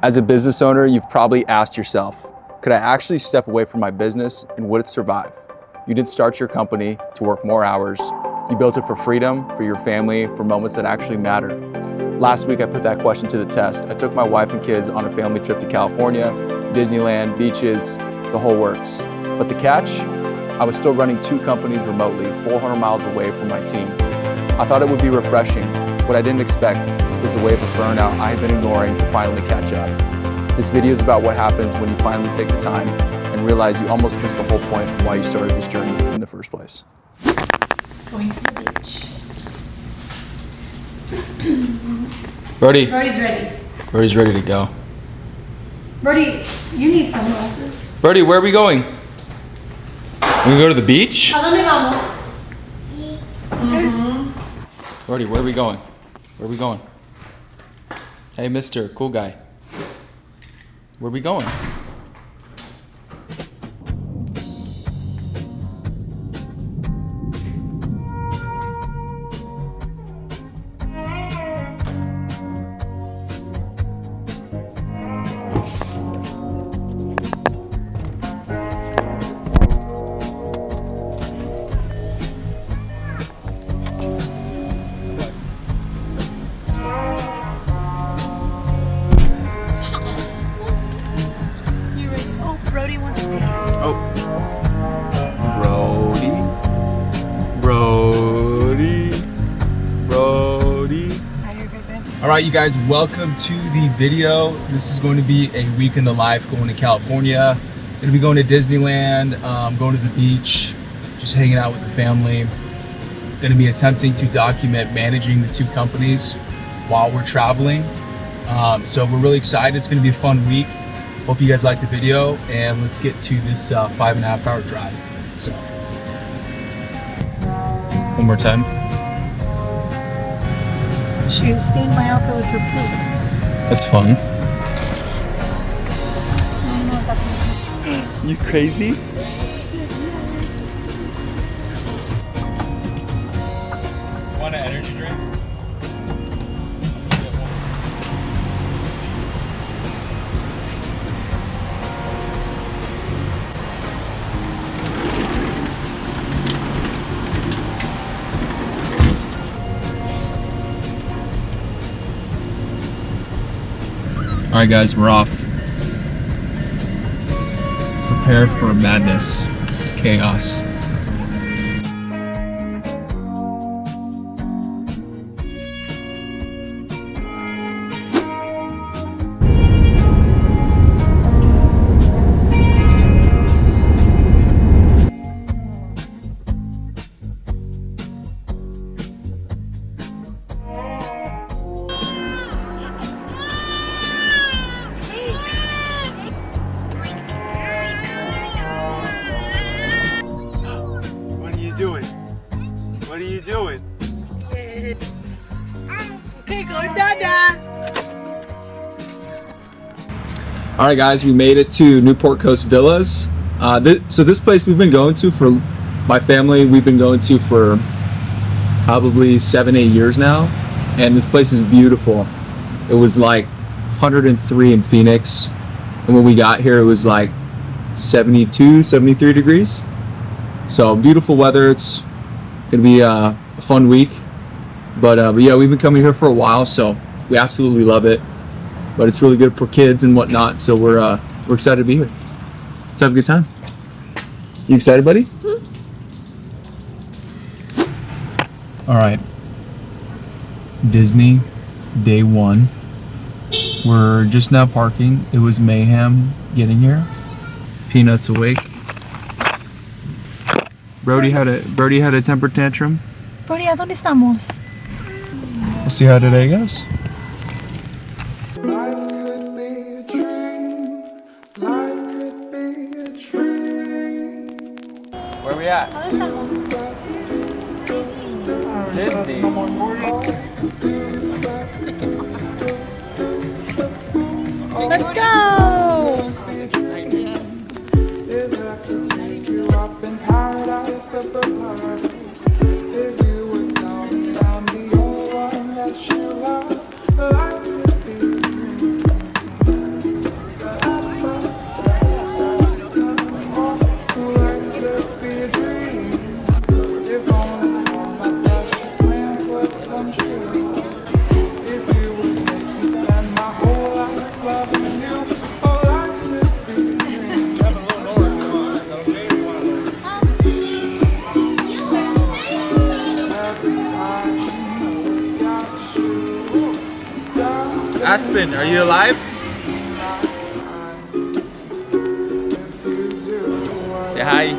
As a business owner, you've probably asked yourself, could I actually step away from my business and would it survive? You didn't start your company to work more hours. You built it for freedom, for your family, for moments that actually matter. Last week, I put that question to the test. I took my wife and kids on a family trip to California, Disneyland, beaches, the whole works. But the catch? I was still running 2 companies remotely, 400 miles away from my team. I thought it would be refreshing. What I didn't expect was the wave of burnout I had been ignoring to finally catch up. This video is about what happens when you finally take the time and realize you almost missed the whole point of why you started this journey in the first place. Going to the beach. Brody. Brody's ready. Brody's ready to go. Brody, you need sunglasses. Brody, where are we going? We go to the beach? ¿A dónde vamos? Brody, where are we going? Where are we going? Hey, Mr. Cool Guy. Where are we going? Brody wants to see. Oh. Brody. All right, you guys, welcome to the video. This is going to be a week in the life going to California. Gonna be going to Disneyland, going to the beach, just hanging out with the family. Gonna be attempting to document managing the 2 companies while we're traveling. So we're really excited. It's gonna be a fun week. Hope you guys like the video, and let's get to this 5.5 hour drive. So, one more time. She stained my outfit with her poop. That's fun. I know that's what You crazy? Want an energy drink? All right, guys, we're off. Prepare for madness, chaos. What are you doing? Hey, go Dada. All right, guys, we made it to Newport Coast Villas. So this place we've been going to for my family, we've been going to for probably 7-8 years now, and this place is beautiful. It was like 103 in Phoenix, and when we got here it was like 72, 73 degrees. So beautiful weather. It's gonna be a fun week, but yeah, we've been coming here for a while, so we absolutely love it. But it's really good for kids and whatnot, so we're excited to be here. Let's have a good time. You excited, buddy? All right, Disney day 1. We're just now parking. It was mayhem getting here. Peanut's awake. Brody had a temper tantrum. Brody, ¿a dónde estamos? We'll see how today goes. Life could be a dream. Life could be a dream. Where are we at? ¿Dónde estamos? Disney. Let's go! If I could take you up in paradise at the party. If you would tell me I'm the only one that you love, life could be a dream. Aspen, are you alive? Say hi.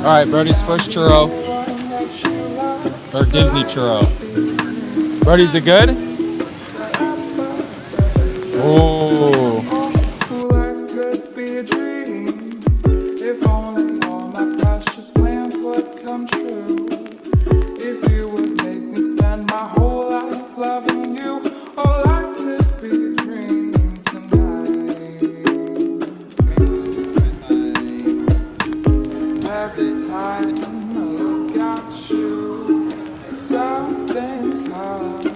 All right, Brody's first churro, or Disney churro. Brody, is it good? Oh. Life could be a dream if only all my precious plans would come true. If you would make me spend my whole life loving you, oh, life could be a dream tonight. Every time I look at you, something comes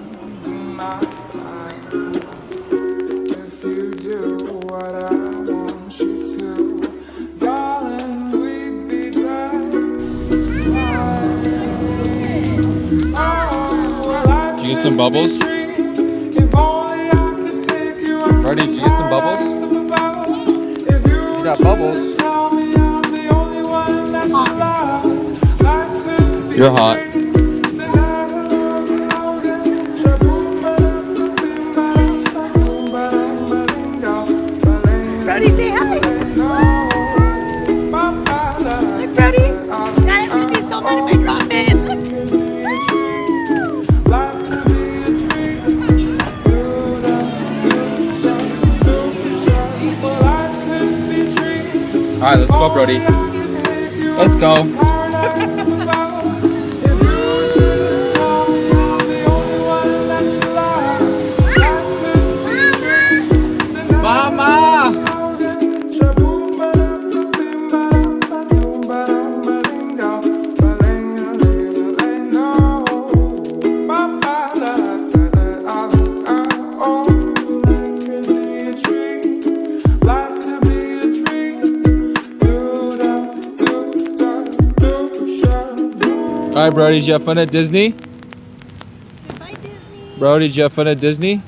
to my mind. If you do what I want you to, darling, we'd be just fine. Did you get some bubbles? If only I could take you out. Brody, did you get some bubbles? If you got bubbles. tell me I'm the only one that you love, life could be You're hot. Brody, say hi. Look, Brody. That is gonna be so mad if I drop it. All right, let's go, Brody. Let's go. Mama! All right, Brody, did you have fun at Disney? Bye, Disney. Brody, did you have fun at Disney?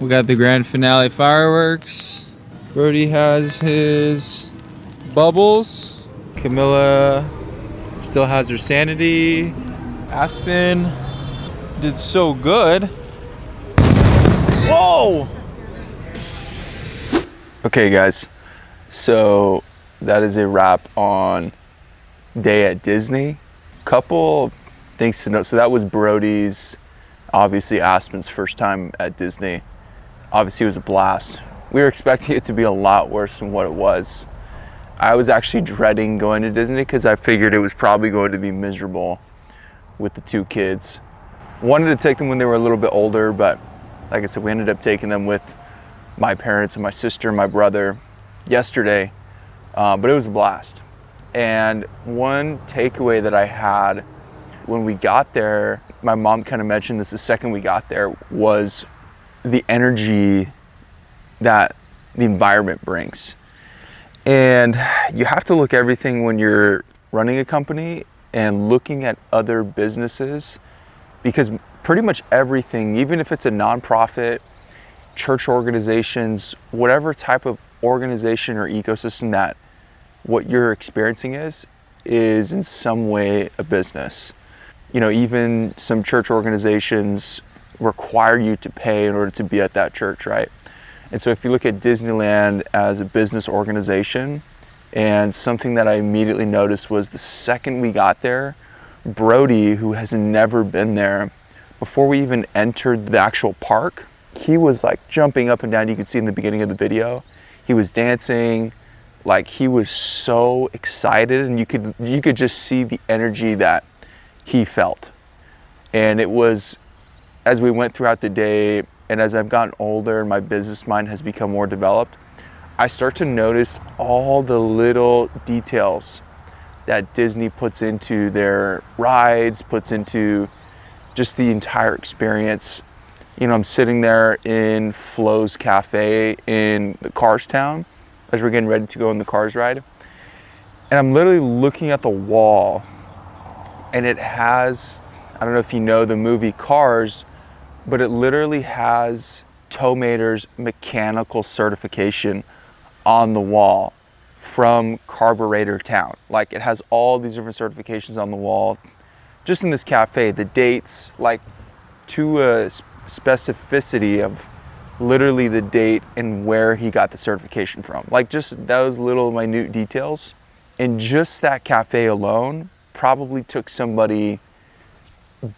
We got the grand finale fireworks. Brody has his bubbles. Camilla still has her sanity. Aspen did so good. Whoa! Okay, guys. So that is a wrap on day at Disney. Couple things to note. So that was Brody's, obviously Aspen's first time at Disney. Obviously it was a blast. We were expecting it to be a lot worse than what it was. I was actually dreading going to Disney because I figured it was probably going to be miserable with the two kids. Wanted to take them when they were a little bit older, but like I said, we ended up taking them with my parents and my sister and my brother yesterday, but it was a blast. And one takeaway that I had when we got there, my mom kind of mentioned this the second we got there, was the energy that the environment brings. And you have to look at everything when you're running a company and looking at other businesses, because pretty much everything, even if it's a nonprofit, church organizations, whatever type of organization or ecosystem that what you're experiencing is in some way a business. You know, even some church organizations require you to pay in order to be at that church, right? And so if you look at Disneyland as a business organization, and something that I immediately noticed was the second we got there, Brody, who has never been there, before we even entered the actual park, he was like jumping up and down. You could see in the beginning of the video, he was dancing, like he was so excited, and you could just see the energy that he felt. And it was, as we went throughout the day, and as I've gotten older and my business mind has become more developed, I start to notice all the little details that Disney puts into their rides, puts into just the entire experience. You know, I'm sitting there in Flo's Cafe in the Cars Town as we're getting ready to go on the Cars ride. And I'm literally looking at the wall, and it has, I don't know if you know the movie Cars, but it literally has Towmater's mechanical certification on the wall from Carburetor Town. Like, it has all these different certifications on the wall just in this cafe, the dates, like to a specificity of literally the date and where he got the certification from. Like, just those little minute details. And just that cafe alone probably took somebody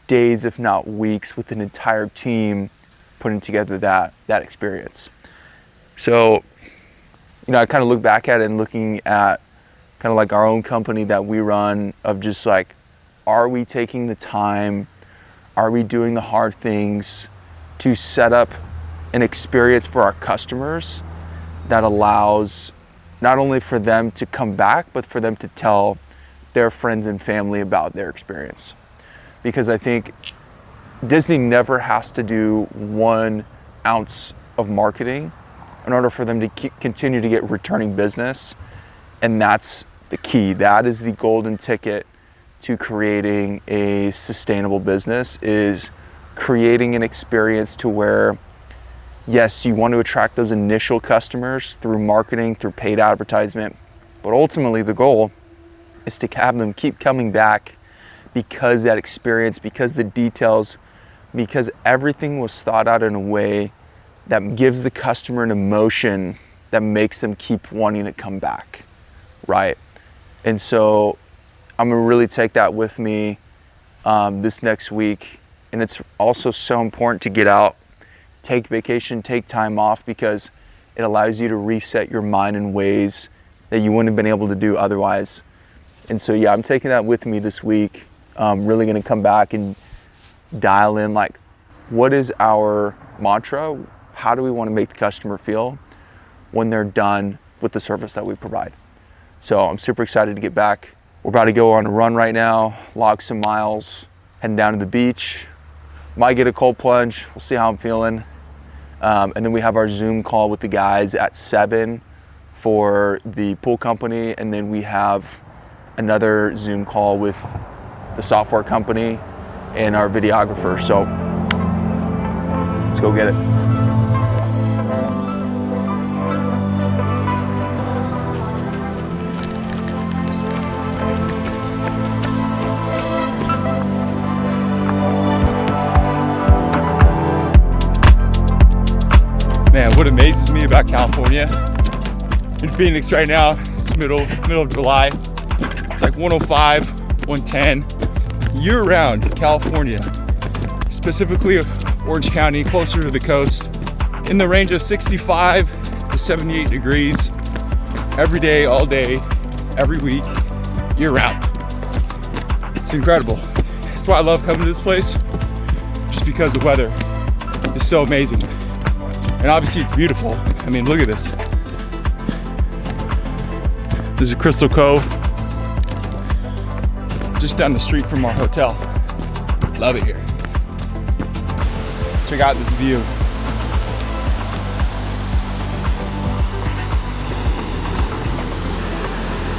days, if not weeks, with an entire team putting together that experience. So, you know, I kind of look back at it and looking at kind of like our own company that we run, of just like, are we taking the time? Are we doing the hard things to set up an experience for our customers that allows not only for them to come back, but for them to tell their friends and family about their experience? Because I think Disney never has to do 1 ounce of marketing in order for them to continue to get returning business. And that's the key. That is the golden ticket to creating a sustainable business, is creating an experience to where, yes, you want to attract those initial customers through marketing, through paid advertisement, but ultimately the goal is to have them keep coming back because that experience, because the details, because everything was thought out in a way that gives the customer an emotion that makes them keep wanting to come back, right? And so I'm gonna really take that with me this next week. And it's also so important to get out, take vacation, take time off, because it allows you to reset your mind in ways that you wouldn't have been able to do otherwise. And so, yeah, I'm taking that with me this week. I'm really gonna come back and dial in, like, what is our mantra? How do we wanna make the customer feel when they're done with the service that we provide? So I'm super excited to get back. We're about to go on a run right now, log some miles, heading down to the beach. Might get a cold plunge, we'll see how I'm feeling. And then we have our Zoom call with the guys at 7 for the pool company. And then we have another Zoom call with the software company and our videographer. So let's go get it. Man, what amazes me about California, in Phoenix right now, it's middle of July. It's like 105, 110, year round California, specifically Orange County, closer to the coast, in the range of 65 to 78 degrees, every day, all day, every week, year round. It's incredible. That's why I love coming to this place, just because the weather is so amazing. And obviously it's beautiful. I mean, look at this. This is Crystal Cove, just down the street from our hotel. Love it here. Check out this view.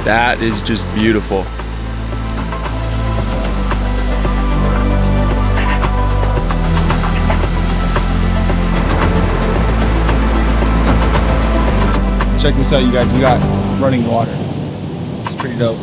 That is just beautiful. Check this out, you guys. We got running water. It's pretty dope.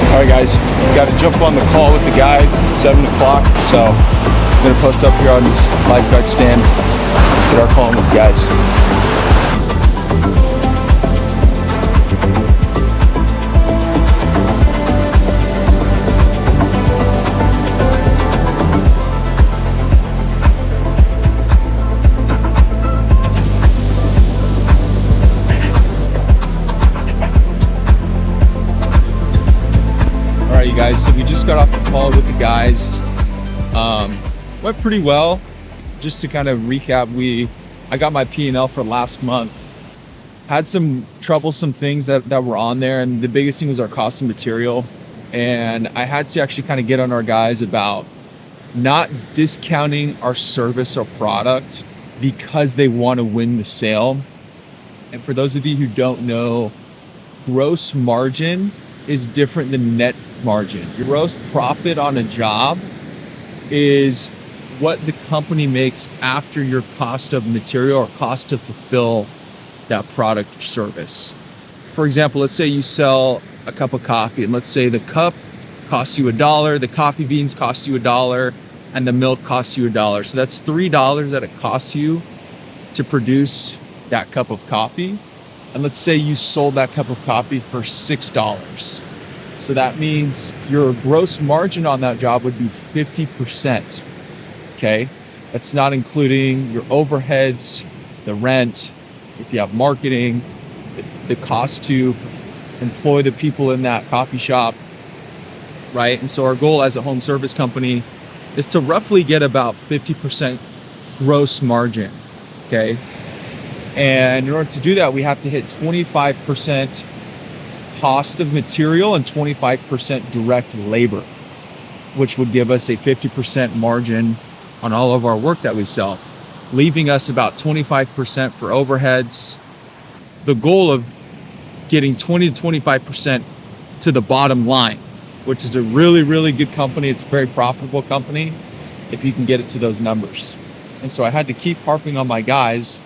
All right, guys. Got to jump on the call with the guys, 7 o'clock. So I'm gonna post up here on this lifeguard stand, get our call in with the guys. Guys, so we just got off the call with the guys. Went pretty well. Just to kind of recap, I got my P&L for last month. Had some troublesome things that were on there, and the biggest thing was our cost of material. And I had to actually kind of get on our guys about not discounting our service or product because they want to win the sale. And for those of you who don't know, gross margin is different than net margin. Your gross profit on a job is what the company makes after your cost of material or cost to fulfill that product or service. For example, let's say you sell a cup of coffee, and let's say the cup costs you $1, the coffee beans cost you $1, and the milk costs you $1. So that's $3 that it costs you to produce that cup of coffee. And let's say you sold that cup of coffee for $6. So that means your gross margin on that job would be 50%. Okay, that's not including your overheads, the rent, if you have marketing, the cost to employ the people in that coffee shop, right? And so our goal as a home service company is to roughly get about 50% gross margin, okay? And in order to do that, we have to hit 25% cost of material and 25% direct labor, which would give us a 50% margin on all of our work that we sell, leaving us about 25% for overheads. The goal of getting 20 to 25% to the bottom line, which is a really, really good company. It's a very profitable company if you can get it to those numbers. And so I had to keep harping on my guys,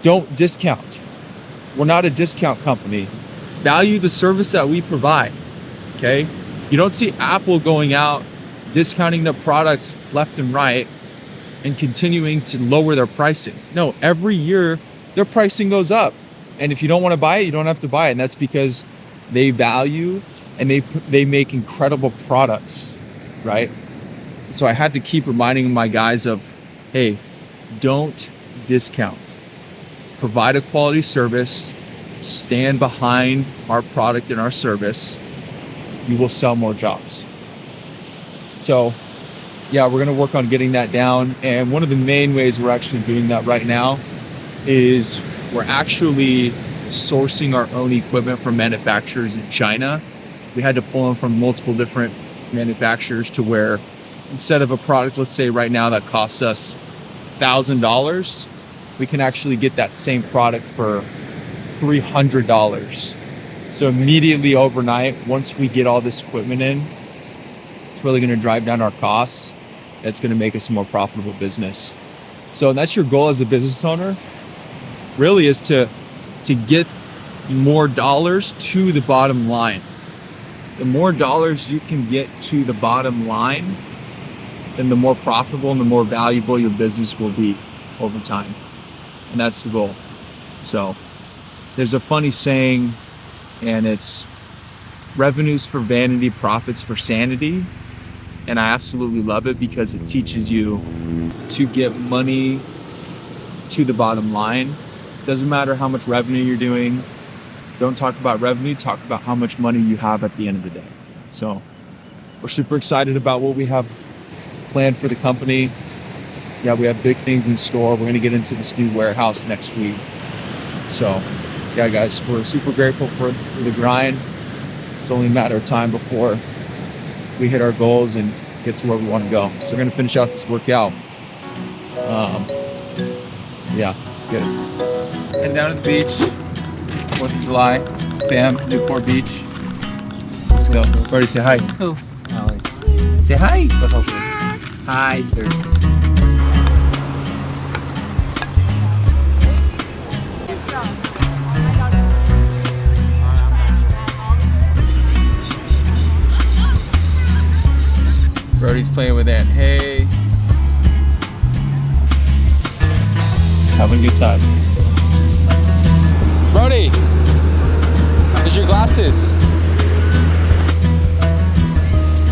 don't discount. We're not a discount company. Value the service that we provide, okay? You don't see Apple going out discounting their products left and right and continuing to lower their pricing. No, every year their pricing goes up. And if you don't want to buy it, you don't have to buy it. And that's because they value and they make incredible products, right? So I had to keep reminding my guys of, hey, don't discount. Provide a quality service, stand behind our product and our service. You will sell more jobs. So yeah, we're gonna work on getting that down. And one of the main ways we're actually doing that right now is we're actually sourcing our own equipment from manufacturers in China. We had to pull them from multiple different manufacturers to where instead of a product, let's say right now that costs us $1,000, we can actually get that same product for $300. So immediately overnight, once we get all this equipment in, it's really gonna drive down our costs. It's gonna make us a more profitable business. So that's your goal as a business owner, really, is to get more dollars to the bottom line. The more dollars you can get to the bottom line, then the more profitable and the more valuable your business will be over time. And that's the goal. So there's a funny saying, and it's revenues for vanity, profits for sanity. And I absolutely love it because it teaches you to get money to the bottom line. Doesn't matter how much revenue you're doing. Don't talk about revenue, talk about how much money you have at the end of the day. So we're super excited about what we have planned for the company. Yeah, we have big things in store. We're gonna get into this new warehouse next week. So yeah, guys, we're super grateful for the grind. It's only a matter of time before we hit our goals and get to where we want to go. So we're gonna finish out this workout. Yeah, let's get it. Heading down to the beach, 4th of July, fam, Newport Beach. Let's go. Brody, say hi. Who? Say hi. Hi. Brody's playing with Aunt Hay. Having a good time. Brody, here's your glasses.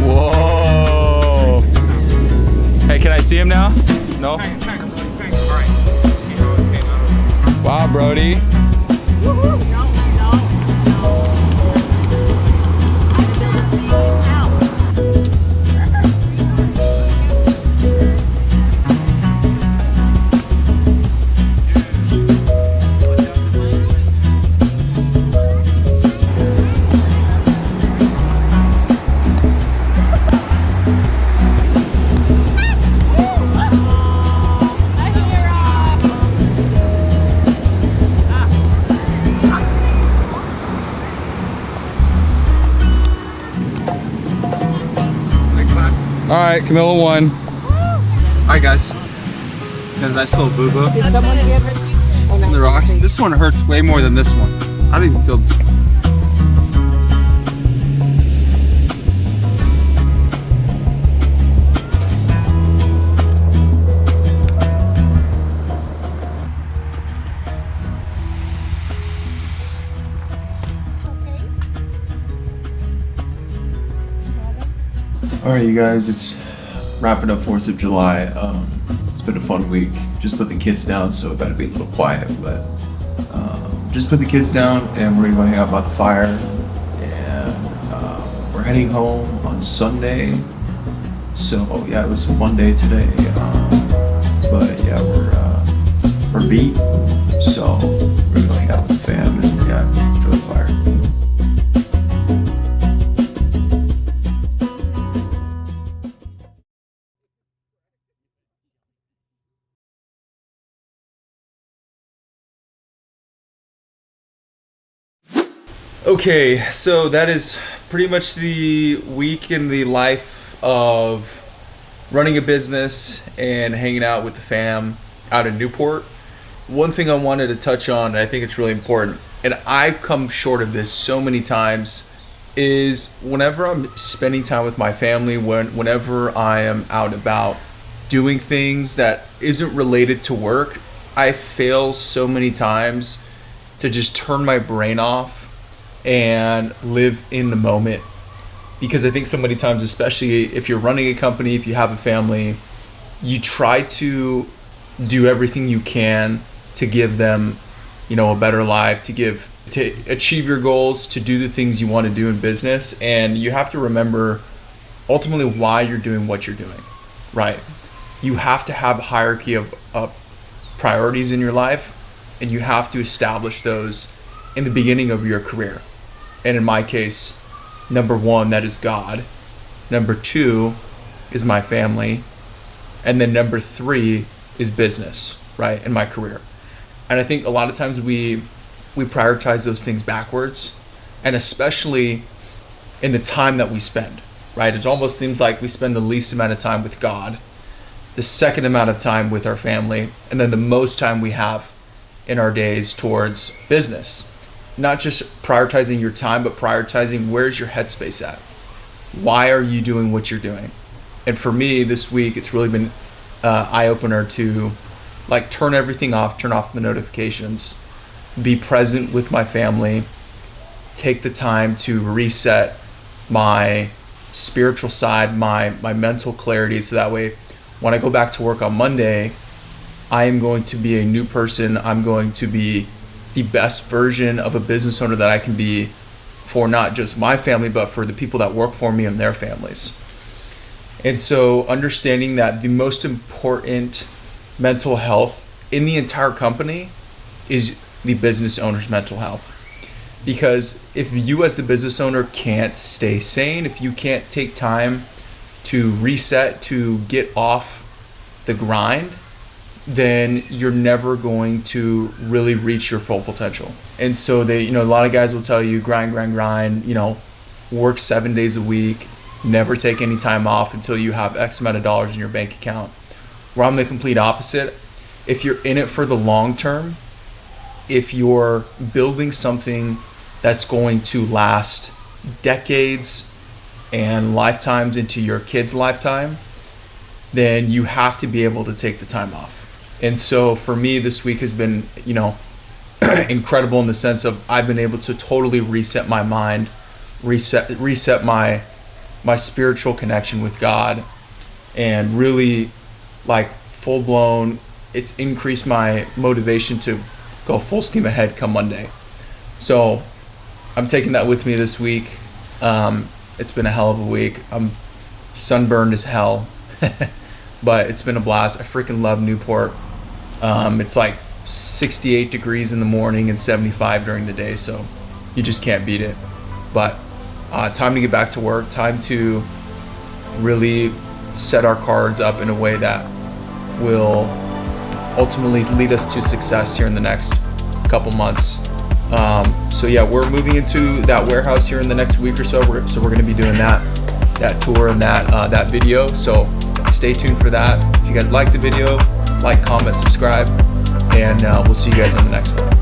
Whoa. Hey, can I see him now? No? Wow, Brody. All right, Camilla won. All right, guys. Got a nice little boo-boo. Did someone give it? On the rocks. This one hurts way more than this one. I don't even feel this one. All right, you guys, it's wrapping up 4th of July. It's been a fun week. Just put the kids down, so I've got to be a little quiet, but just put the kids down and we're gonna go hang out by the fire. And we're heading home on Sunday. So yeah, it was a fun day today. But yeah, we're beat. So we're gonna hang out with the fam and yeah, enjoy the fire. Okay, so that is pretty much the week in the life of running a business and hanging out with the fam out in Newport. One thing I wanted to touch on, and I think it's really important, and I've come short of this so many times, is whenever I'm spending time with my family, whenever I am out and about doing things that isn't related to work, I fail so many times to just turn my brain off and live in the moment. Because I think so many times, especially if you're running a company, if you have a family, you try to do everything you can to give them, a better life, to achieve your goals, to do the things you want to do in business. And you have to remember ultimately why you're doing what you're doing, right? You have to have a hierarchy of priorities in your life, and you have to establish those in the beginning of your career. And in my case, number 1, that is God. Number 2 is my family. And then number 3 is business, right, in my career. And I think a lot of times we prioritize those things backwards, and especially in the time that we spend, right? It almost seems like we spend the least amount of time with God, the second amount of time with our family, and then the most time we have in our days towards business. Not just prioritizing your time, but prioritizing where's your headspace at. Why are you doing what you're doing? And for me, this week, it's really been eye-opener to turn everything off, turn off the notifications, be present with my family, take the time to reset my spiritual side, my mental clarity, so that way when I go back to work on Monday, I am going to be a new person. I'm going to be the best version of a business owner that I can be for not just my family, but for the people that work for me and their families. And so understanding that the most important mental health in the entire company is the business owner's mental health. Because if you as the business owner can't stay sane, if you can't take time to reset, to get off the grind, then you're never going to really reach your full potential. And so a lot of guys will tell you grind, work 7 days a week, never take any time off until you have X amount of dollars in your bank account. Where I'm the complete opposite. If you're in it for the long term, if you're building something that's going to last decades and lifetimes into your kid's lifetime, then you have to be able to take the time off. And so for me, this week has been, incredible in the sense of I've been able to totally reset my mind, reset my spiritual connection with God, and really full blown, it's increased my motivation to go full steam ahead come Monday. So I'm taking that with me this week. It's been a hell of a week. I'm sunburned as hell, but it's been a blast. I freaking love Newport. It's 68 degrees in the morning and 75 during the day, so you just can't beat it. But time to get back to work, time to really set our cards up in a way that will ultimately lead us to success here in the next couple months. So yeah, we're moving into that warehouse here in the next week or so. We're going to be doing that. that tour and that video. So stay tuned for that. If you guys like the video, like, comment, subscribe, and we'll see you guys on the next one.